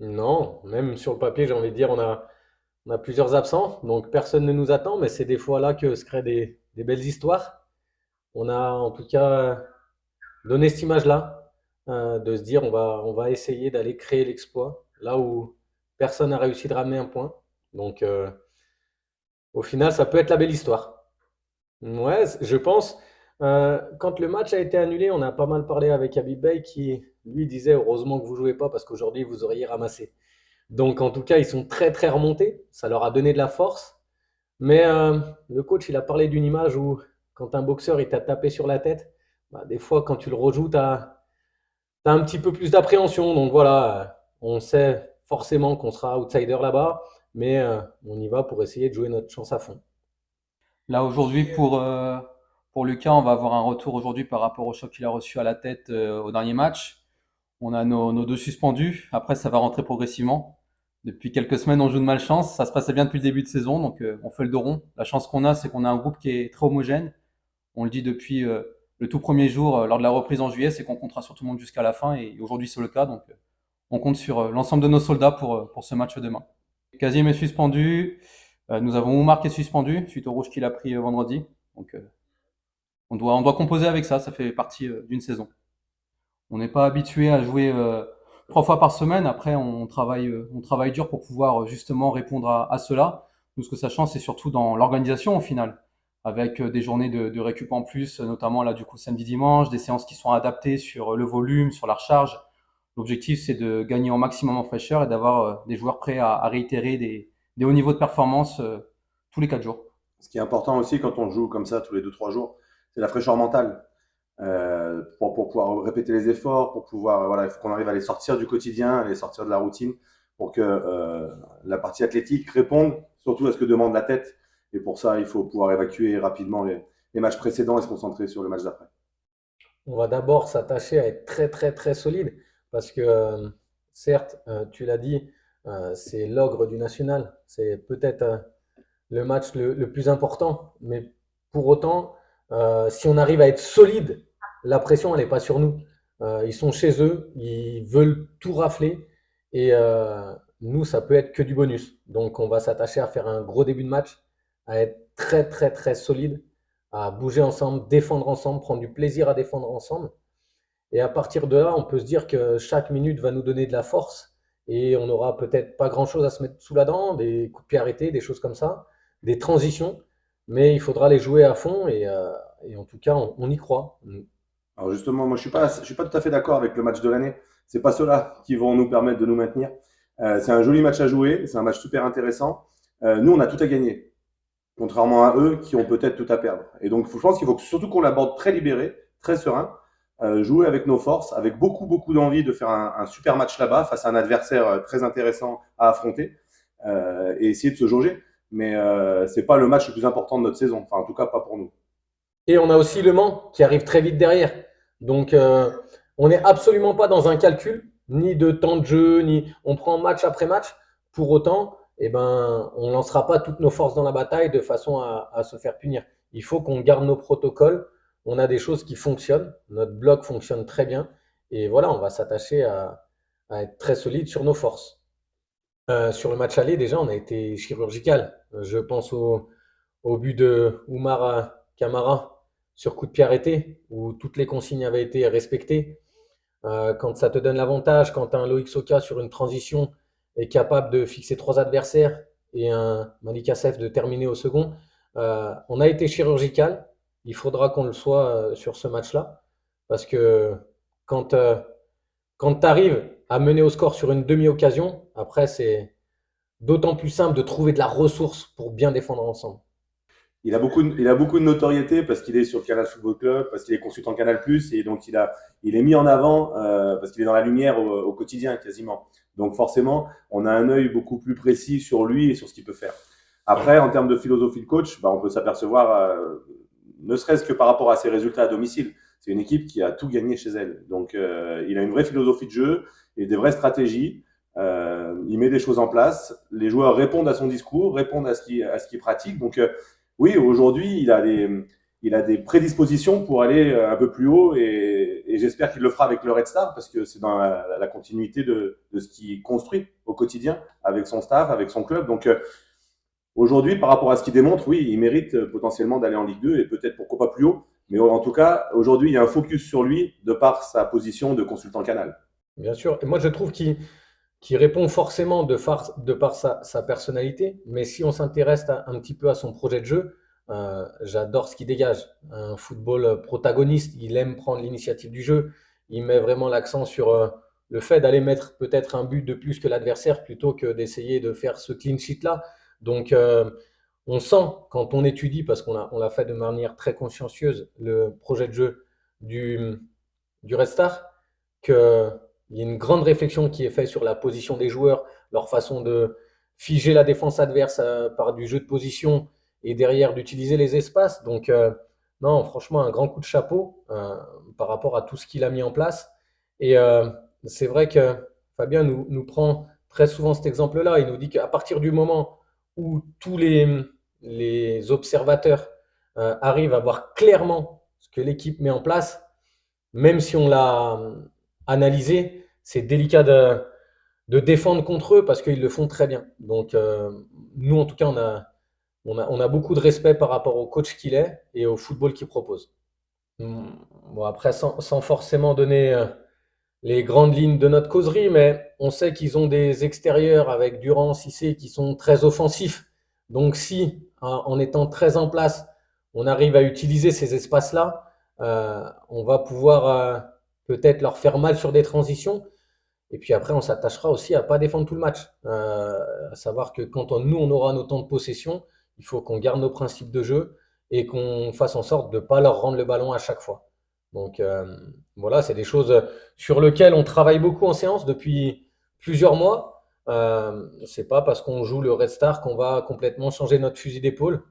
Non, même sur le papier, j'ai envie de dire, on a plusieurs absents, donc personne ne nous attend, mais c'est des fois là que se créent des belles histoires. On a en tout cas donné cette image-là, de se dire on va essayer d'aller créer l'exploit, là où personne n'a réussi de ramener un point. Donc au final, ça peut être la belle histoire. Ouais, je pense. Quand le match a été annulé, on a pas mal parlé avec Habib Bey qui, lui, disait heureusement que vous jouez pas parce qu'aujourd'hui vous auriez ramassé. Donc en tout cas, ils sont très très remontés. Ça leur a donné de la force. Mais le coach, il a parlé d'une image où quand un boxeur il t'a tapé sur la tête, bah, des fois quand tu le rejoues, t'as un petit peu plus d'appréhension. Donc voilà, on sait forcément qu'on sera outsider là-bas, mais on y va pour essayer de jouer notre chance à fond. Là aujourd'hui pour Lucas, on va avoir un retour aujourd'hui par rapport au choc qu'il a reçu à la tête au dernier match. On a nos deux suspendus. Après, ça va rentrer progressivement. Depuis quelques semaines, on joue de malchance. Ça se passait bien depuis le début de saison, donc on fait le dos rond. La chance qu'on a, c'est qu'on a un groupe qui est très homogène. On le dit depuis le tout premier jour lors de la reprise en juillet, c'est qu'on comptera sur tout le monde jusqu'à la fin. Et aujourd'hui, c'est le cas. Donc, on compte sur l'ensemble de nos soldats pour ce match demain. Kazim est suspendu. Nous avons Oumar qui est suspendu suite au rouge qu'il a pris vendredi. Donc, on doit composer avec ça. Ça fait partie d'une saison. On n'est pas habitué à jouer 3 fois par semaine. Après, on travaille dur pour pouvoir justement répondre à cela. Nous, ce que ça change, c'est surtout dans l'organisation au final, avec des journées de récup en plus, notamment là du coup samedi dimanche, des séances qui sont adaptées sur le volume, sur la recharge. L'objectif, c'est de gagner au maximum en fraîcheur et d'avoir des joueurs prêts à réitérer des hauts niveaux de performance tous les 4 jours. Ce qui est important aussi quand on joue comme ça tous les 2 3 jours, c'est la fraîcheur mentale. Pour pouvoir répéter les efforts, pour pouvoir, voilà, il faut qu'on arrive à les sortir du quotidien, à les sortir de la routine, pour que la partie athlétique réponde surtout à ce que demande la tête. Et pour ça, il faut pouvoir évacuer rapidement les matchs précédents et se concentrer sur le match d'après. On va d'abord s'attacher à être très très très solide parce que certes, tu l'as dit, c'est l'ogre du national. C'est peut-être le match le plus important, mais pour autant, si on arrive à être solide, la pression elle n'est pas sur nous. Ils sont chez eux, ils veulent tout rafler et nous ça peut être que du bonus. Donc on va s'attacher à faire un gros début de match, à être très très très solide, à bouger ensemble, défendre ensemble, prendre du plaisir à défendre ensemble. Et à partir de là, on peut se dire que chaque minute va nous donner de la force et on n'aura peut-être pas grand-chose à se mettre sous la dent, des coups de pied arrêtés, des choses comme ça, des transitions, mais il faudra les jouer à fond et en tout cas, on y croit. Alors justement, moi je suis pas tout à fait d'accord avec le match de l'année. C'est pas ceux-là qui vont nous permettre de nous maintenir. C'est un joli match à jouer, c'est un match super intéressant. Nous, on a tout à gagner, contrairement à eux qui ont peut-être tout à perdre. Et donc, je pense qu'il faut surtout qu'on l'aborde très libéré, très serein, jouer avec nos forces, avec beaucoup, beaucoup d'envie de faire un super match là-bas face à un adversaire très intéressant à affronter et essayer de se jauger. Mais c'est pas le match le plus important de notre saison, enfin en tout cas pas pour nous. Et on a aussi Le Mans qui arrive très vite derrière. Donc, on n'est absolument pas dans un calcul, ni de temps de jeu, ni on prend match après match. Pour autant, eh ben, on ne lancera pas toutes nos forces dans la bataille de façon à se faire punir. Il faut qu'on garde nos protocoles. On a des choses qui fonctionnent. Notre bloc fonctionne très bien. Et voilà, on va s'attacher à être très solide sur nos forces. Sur le match aller, déjà, on a été chirurgical. Je pense au but de Oumar Kamara sur coup de pied arrêté, où toutes les consignes avaient été respectées. Quand ça te donne l'avantage, quand un Loïc Soka sur une transition est capable de fixer trois adversaires et un Malik Assef de terminer au second, on a été chirurgical. Il faudra qu'on le soit sur ce match-là, parce que quand, euh, quand tu arrives à mener au score sur une demi-occasion, après c'est d'autant plus simple de trouver de la ressource pour bien défendre ensemble. Il a beaucoup de notoriété parce qu'il est sur le Canal Football Club, parce qu'il est consultant Canal+, et donc il est mis en avant parce qu'il est dans la lumière au quotidien quasiment. Donc forcément, on a un œil beaucoup plus précis sur lui et sur ce qu'il peut faire. Après, en termes de philosophie de coach, bah, on peut s'apercevoir, ne serait-ce que par rapport à ses résultats à domicile, c'est une équipe qui a tout gagné chez elle. Donc il a une vraie philosophie de jeu et des vraies stratégies. Il met des choses en place. Les joueurs répondent à son discours, répondent à ce qu'il pratique. Donc oui, aujourd'hui, il a des prédispositions pour aller un peu plus haut et j'espère qu'il le fera avec le Red Star parce que c'est dans la continuité de ce qu'il construit au quotidien avec son staff, avec son club. Donc aujourd'hui, par rapport à ce qu'il démontre, oui, il mérite potentiellement d'aller en Ligue 2 et peut-être pourquoi pas plus haut. Mais en tout cas, aujourd'hui, il y a un focus sur lui de par sa position de consultant Canal. Bien sûr. Et moi, je trouve qu'il répond forcément de par sa personnalité. Mais si on s'intéresse un petit peu à son projet de jeu, j'adore ce qu'il dégage. Un football protagoniste, il aime prendre l'initiative du jeu. Il met vraiment l'accent sur le fait d'aller mettre peut-être un but de plus que l'adversaire plutôt que d'essayer de faire ce clean sheet-là. Donc, on sent quand on étudie, parce on l'a fait de manière très consciencieuse, le projet de jeu du, du Red Star, qu'il y a une grande réflexion qui est faite sur la position des joueurs, leur façon de figer la défense adverse par du jeu de position et derrière d'utiliser les espaces. Donc, non, franchement, un grand coup de chapeau par rapport à tout ce qu'il a mis en place. Et c'est vrai que Fabien nous prend très souvent cet exemple-là. Il nous dit qu'à partir du moment où tous les observateurs arrivent à voir clairement ce que l'équipe met en place, même si on l'a analysé, c'est délicat de défendre contre eux parce qu'ils le font très bien. Donc, nous, en tout cas, on a beaucoup de respect par rapport au coach qu'il est et au football qu'il propose. Bon, après, sans forcément donner les grandes lignes de notre causerie, mais on sait qu'ils ont des extérieurs avec Durand, Cissé qui sont très offensifs. Donc, si en étant très en place, on arrive à utiliser ces espaces-là, on va pouvoir peut-être leur faire mal sur des transitions. Et puis après, on s'attachera aussi à pas défendre tout le match. À savoir que quand nous, on aura nos temps de possession, il faut qu'on garde nos principes de jeu et qu'on fasse en sorte de ne pas leur rendre le ballon à chaque fois. Donc voilà, c'est des choses sur lesquelles on travaille beaucoup en séance depuis plusieurs mois. C'est pas parce qu'on joue le Red Star qu'on va complètement changer notre fusil d'épaule.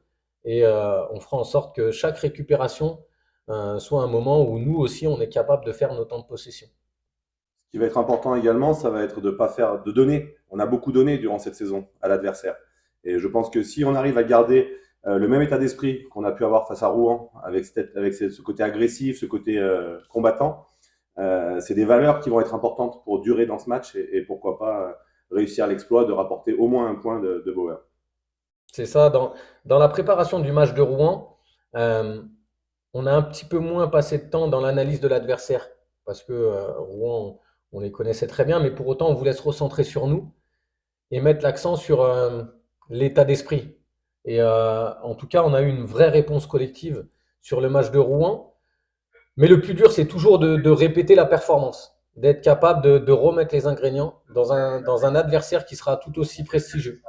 Et on fera en sorte que chaque récupération soit un moment où nous aussi, on est capable de faire nos temps de possession. Ce qui va être important également, ça va être de pas faire de donner. On a beaucoup donné durant cette saison à l'adversaire. Et je pense que si on arrive à garder le même état d'esprit qu'on a pu avoir face à Rouen, avec ce côté agressif, ce côté combattant, c'est des valeurs qui vont être importantes pour durer dans ce match et pourquoi pas réussir l'exploit de rapporter au moins un point de Bauer. C'est ça, dans la préparation du match de Rouen, on a un petit peu moins passé de temps dans l'analyse de l'adversaire parce que Rouen, on les connaissait très bien, mais pour autant, on voulait se recentrer sur nous et mettre l'accent sur l'état d'esprit. Et en tout cas, on a eu une vraie réponse collective sur le match de Rouen. Mais le plus dur, c'est toujours de répéter la performance, d'être capable de remettre les ingrédients dans un adversaire qui sera tout aussi prestigieux.